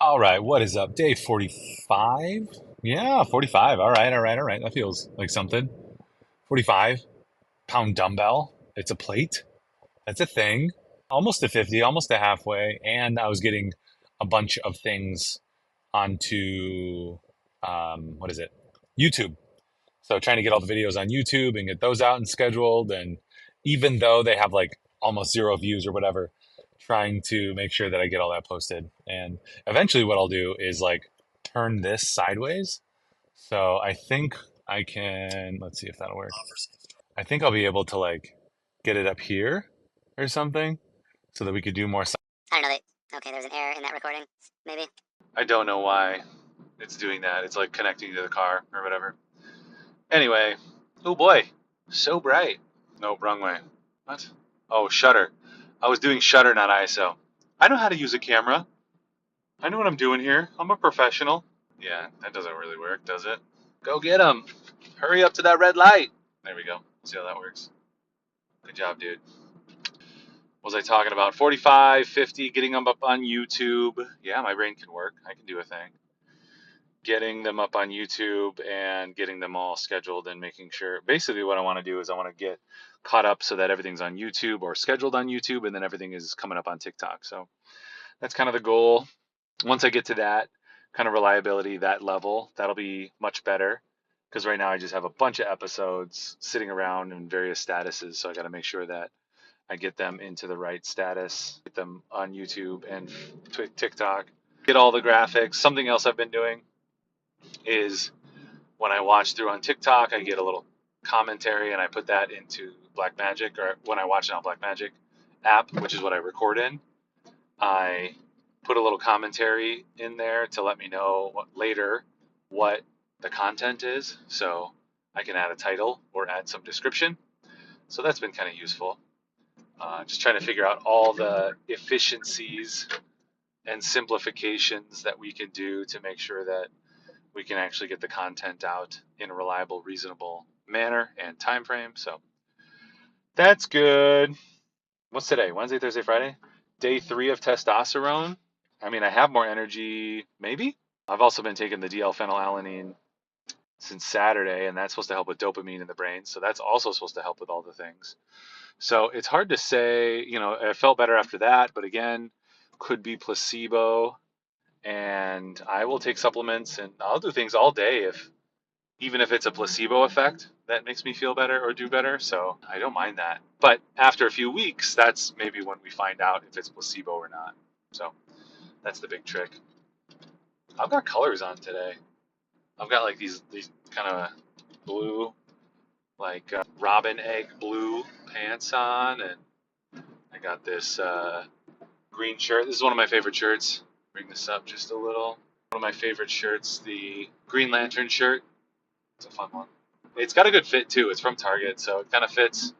All right, what is up? Day 45? Yeah, 45. All right, all right, all right. That feels like something. 45-pound dumbbell. It's a plate. That's a thing. Almost to 50, almost to halfway. And I was getting a bunch of things onto, what is it? YouTube. So trying to get all the videos on YouTube and get those out and scheduled. And even though they have like almost zero views or whatever, trying to make sure that I get all that posted. And eventually what I'll do is like turn this sideways. So I think I can, let's see if that'll work. I think I'll be able to like get it up here or something so that we could do more. I don't know that. Okay, there's an error in that recording. Maybe. I don't know why it's doing that. It's like connecting to the car or whatever. Anyway, oh boy, so bright. No, wrong way. What? Oh, shutter. I was doing shutter, not ISO. I know how to use a camera. I know what I'm doing here. I'm a professional. Yeah, that doesn't really work, does it? Go get him. Hurry up to that red light. There we go. See how that works. Good job, dude. What was I talking about? 45, 50, getting them up on YouTube. Yeah, my brain can work. I can do a thing. Getting them up on YouTube and getting them all scheduled and making sure. Basically, what I want to do is I want to get caught up so that everything's on YouTube or scheduled on YouTube, and then everything is coming up on TikTok. So that's kind of the goal. Once I get to that kind of reliability, that level, that'll be much better. Because right now I just have a bunch of episodes sitting around in various statuses. So I got to make sure that I get them into the right status, get them on YouTube and TikTok, get all the graphics. Something else I've been doing is when I watch through on TikTok, I get a little commentary and I put that into Blackmagic, or when I watch it on Blackmagic app, which is what I record in. I put a little commentary in there to let me know later what the content is, so I can add a title or add some description. So that's been kind of useful. Just trying to figure out all the efficiencies and simplifications that we can do to make sure that we can actually get the content out in a reliable, reasonable manner and time frame. So that's good. What's today? Wednesday, Thursday, Friday? Day 3 of testosterone. I mean, I have more energy, maybe. I've also been taking the DL-phenylalanine since Saturday, and that's supposed to help with dopamine in the brain. So that's also supposed to help with all the things. So it's hard to say, I felt better after that, but again, could be placebo. And I will take supplements and I'll do things all day even if it's a placebo effect that makes me feel better or do better. So I don't mind that. But after a few weeks, that's maybe when we find out if it's placebo or not. So that's the big trick. I've got colors on today. I've got like these kind of blue, like robin egg blue pants on, and I got this green shirt. This is one of my favorite shirts. Bring this up just a little. One of my favorite shirts, the Green Lantern shirt. It's a fun one. It's got a good fit too. It's from Target, so it kind of fits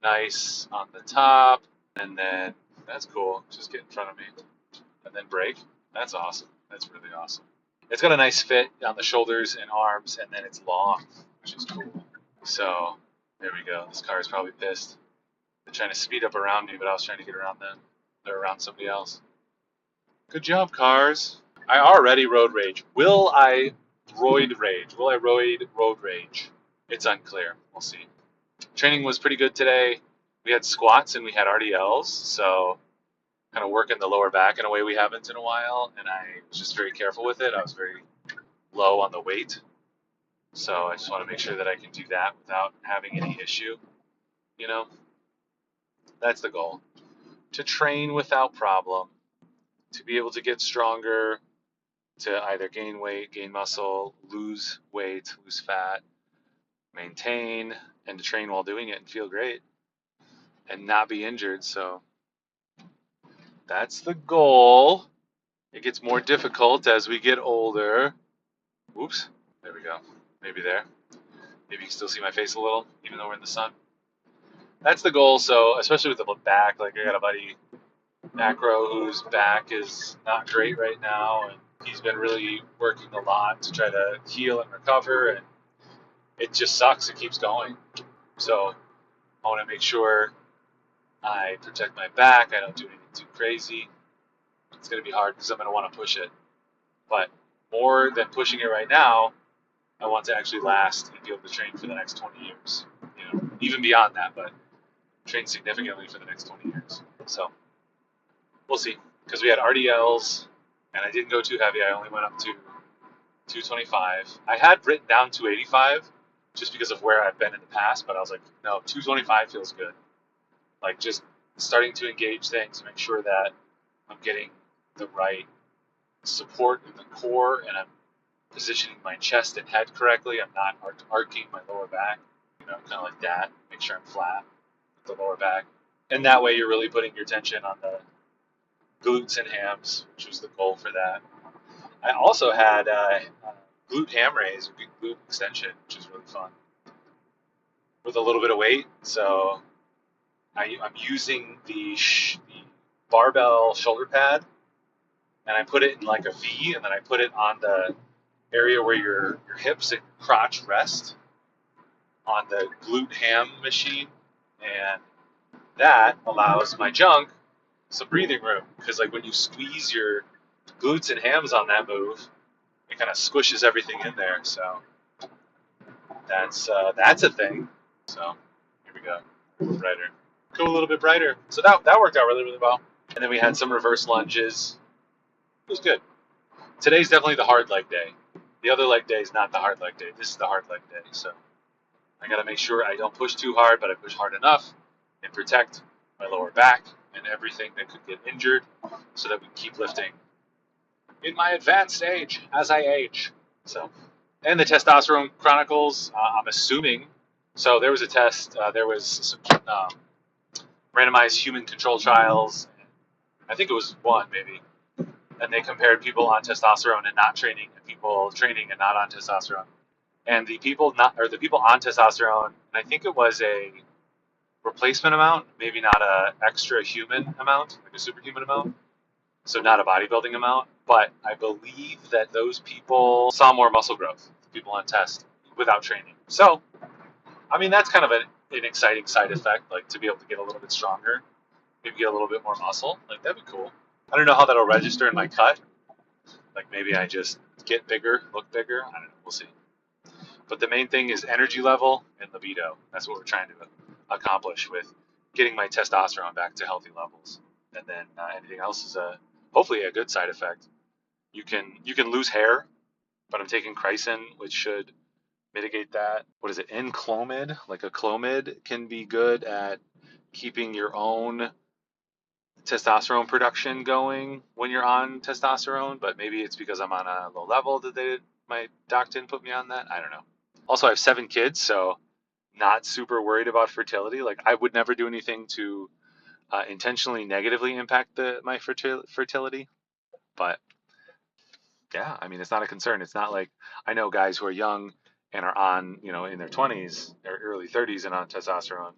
nice on the top. And then that's cool. Just get in front of me and then break. That's awesome. That's really awesome. It's got a nice fit on the shoulders and arms, and then it's long, which is cool. So there we go. This car is probably pissed. They're trying to speed up around me, but I was trying to get around them. They're around somebody else. Good job, cars. I already road rage. Will I roid rage? Will I road rage? It's unclear. We'll see. Training was pretty good today. We had squats and we had RDLs, so kind of working the lower back in a way we haven't in a while, and I was just very careful with it. I was very low on the weight, so I just want to make sure that I can do that without having any issue. You know, that's the goal. To train without problem, to be able to get stronger, to either gain weight, gain muscle, lose weight, lose fat, maintain, and to train while doing it and feel great and not be injured. So that's the goal. It gets more difficult as we get older. Oops, there we go. Maybe there. Maybe you can still see my face a little, even though we're in the sun. That's the goal. So especially with the back, like I got a buddy, Macro, whose back is not great right now, and he's been really working a lot to try to heal and recover, and it just sucks. It keeps going. So I want to make sure I protect my back. I don't do anything too crazy. It's going to be hard because I'm going to want to push it. But more than pushing it right now, I want to actually last and be able to train for the next 20 years. Even beyond that, but train significantly for the next 20 years. So we'll see. Because we had RDLs, and I didn't go too heavy. I only went up to 225. I had written down 285 just because of where I've been in the past, but I was like, no, 225 feels good. Like just starting to engage things, make sure that I'm getting the right support in the core and I'm positioning my chest and head correctly. I'm not arcing my lower back, kind of like that. Make sure I'm flat with the lower back. And that way you're really putting your tension on the glutes and hams, which was the goal for that. I also had glute ham raise, glute extension, which is really fun with a little bit of weight. So I'm using the barbell shoulder pad, and I put it in like a V, and then I put it on the area where your hips and crotch rest on the glute ham machine, and that allows my junk some breathing room because like when you squeeze your glutes and hams on that move, it kind of squishes everything in there. So that's a thing. So here we go, brighter, go a little bit brighter. So that worked out really well. And then we had some reverse lunges. It was good. Today's definitely the hard leg day. The other leg day is not the hard leg day. This is the hard leg day. So I got to make sure I don't push too hard, but I push hard enough and protect my lower back and everything that could get injured so that we keep lifting in my advanced age as I age. So, and the Testosterone Chronicles, I'm assuming. So there was a test. There was some randomized human control trials. I think it was one maybe, and they compared people on testosterone and not training, and people training and not on testosterone. And the people the people on testosterone, I think it was a replacement amount, maybe not a extra human amount, like a superhuman amount. So not a bodybuilding amount, but I believe that those people saw more muscle growth, people on test, without training. So, I mean, that's kind of an exciting side effect, like to be able to get a little bit stronger, maybe get a little bit more muscle. Like, that'd be cool. I don't know how that'll register in my cut. Like, maybe I just get bigger, look bigger. I don't know. We'll see. But the main thing is energy level and libido. That's what we're trying to accomplish with getting my testosterone back to healthy levels. And then anything else is hopefully a good side effect. You can lose hair, but I'm taking Chrysin, which should mitigate that. What is it? Enclomid, like a clomid, can be good at keeping your own testosterone production going when you're on testosterone. But maybe it's because I'm on a low level that my doc didn't put me on that. I don't know. Also, I have 7 kids, so not super worried about fertility. Like I would never do anything to intentionally negatively impact my fertility, but yeah, I mean, it's not a concern. It's not like I know guys who are young and are on, in their 20s or early 30s and on testosterone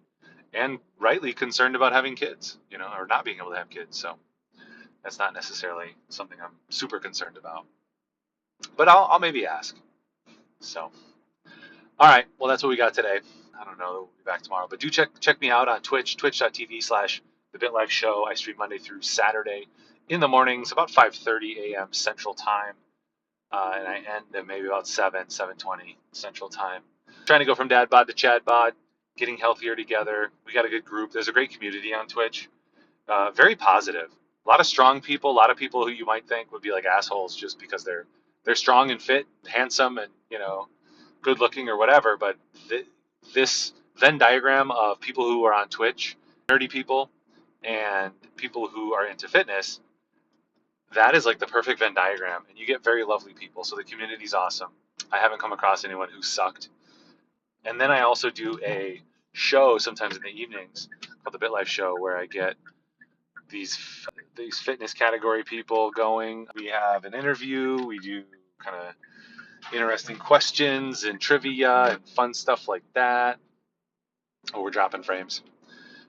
and rightly concerned about having kids, or not being able to have kids. So that's not necessarily something I'm super concerned about, but I'll maybe ask. So, all right. Well, that's what we got today. I don't know. We'll be back tomorrow, but do check me out on Twitch, twitch.tv/The Bit Life Show. I stream Monday through Saturday in the mornings, about 5:30 a.m. Central Time. And I end at maybe about 7:20 Central Time. Trying to go from dad bod to chad bod, getting healthier together. We got a good group. There's a great community on Twitch. Very positive. A lot of strong people. A lot of people who you might think would be like assholes just because they're strong and fit, handsome, and good looking or whatever. But this Venn diagram of people who are on Twitch, nerdy people, and people who are into fitness, that is like the perfect Venn diagram, and you get very lovely people. So the community's awesome. I haven't come across anyone who sucked. And then I also do a show sometimes in the evenings called the Bit Life Show, where I get these fitness category people going. We have an interview. We do kind of interesting questions and trivia and fun stuff like that. Oh, we're dropping frames.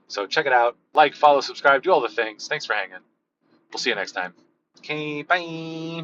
So check it out. Like, follow, subscribe, do all the things. Thanks for hanging. We'll see you next time. Okay, bye.